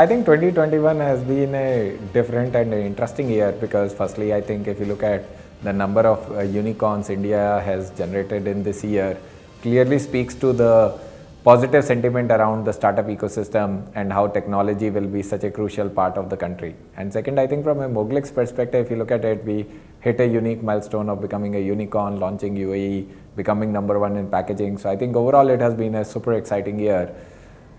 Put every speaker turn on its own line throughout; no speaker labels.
I think 2021 has been a different and interesting year because firstly, I think if you look at the number of unicorns India has generated in this year, clearly speaks to the positive sentiment around the startup ecosystem and how technology will be such a crucial part of the country. And second, I think from a Moglix perspective, if you look at it, we hit a unique milestone of becoming a unicorn, launching UAE, becoming number one in packaging. So I think overall it has been a super exciting year.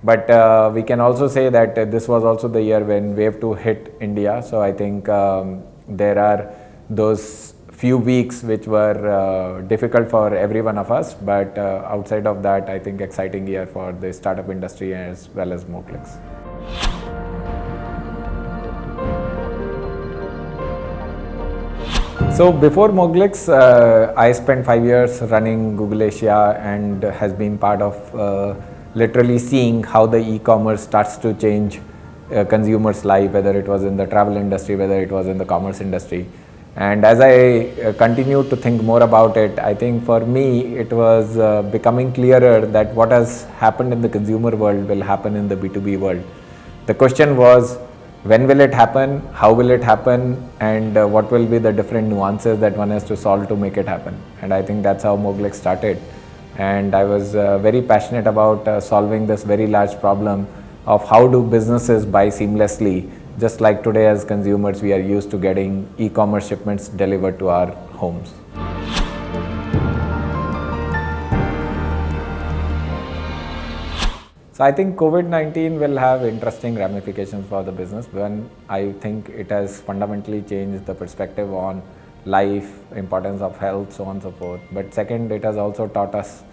But we can also say that this was also the year when Wave 2 hit India. So I think there are those few weeks which were difficult for every one of us. But outside of that, I think exciting year for the startup industry as well as Moglix. So before Moglix, I spent 5 years running Google Asia and has been part of literally seeing how the e-commerce starts to change consumers' life, whether it was in the travel industry, whether it was in the commerce industry. And as I continued to think more about it, I think for me it was becoming clearer that what has happened in the consumer world will happen in the B2B world. The question was, when will it happen, how will it happen, and what will be the different nuances that one has to solve to make it happen. And I think that's how Moglix started. And I was very passionate about solving this very large problem of how do businesses buy seamlessly, just like today as consumers we are used to getting e-commerce shipments delivered to our homes. So I think COVID-19 will have interesting ramifications for the business. One, I think it has fundamentally changed the perspective on life, importance of health, so on and so forth. But second, it has also taught us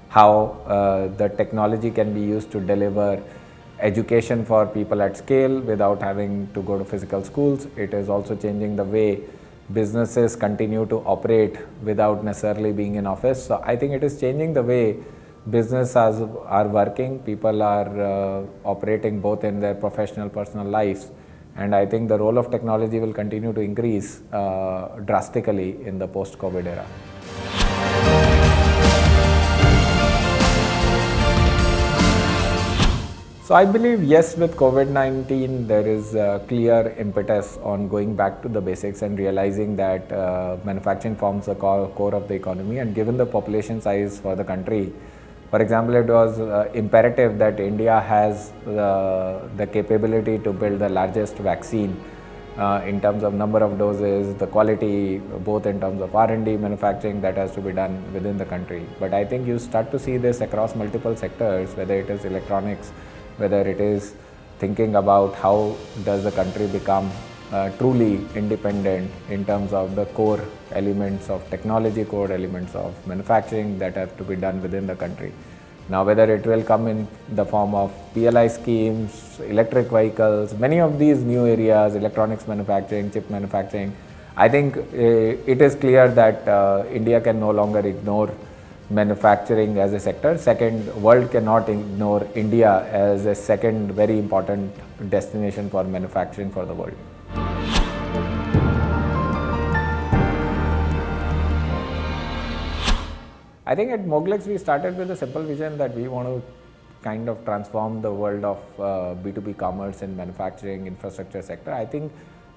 how the technology can be used to deliver education for people at scale without having to go to physical schools. It is also changing the way businesses continue to operate without necessarily being in office. So I think it is changing the way businesses are working, people are operating both in their professional, personal lives. And I think the role of technology will continue to increase drastically in the post-COVID era. So I believe yes, with COVID-19 there is a clear impetus on going back to the basics and realizing that manufacturing forms the core of the economy, and given the population size for the country, for example, it was imperative that India has the capability to build the largest vaccine in terms of number of doses, the quality, both in terms of R&D, manufacturing, that has to be done within the country. But I think you start to see this across multiple sectors, whether it is electronics, whether it is thinking about how does the country become truly independent in terms of the core elements of technology, core elements of manufacturing that have to be done within the country. Now, whether it will come in the form of PLI schemes, electric vehicles, many of these new areas, electronics manufacturing, chip manufacturing, I think it is clear that India can no longer ignore manufacturing as a sector. Second, world cannot ignore India as a second very important destination for manufacturing for the world. I think at Moglix we started with a simple vision that we want to kind of transform the world of B2B commerce and manufacturing infrastructure sector. I think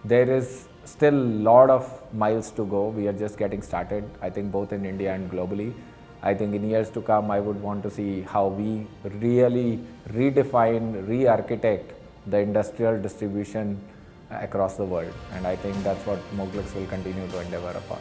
there is still a lot of miles to go. We are just getting started, I think both in India and globally. I think in years to come, I would want to see how we really redefine, re-architect the industrial distribution across the world. And I think that's what Moglix will continue to endeavor upon.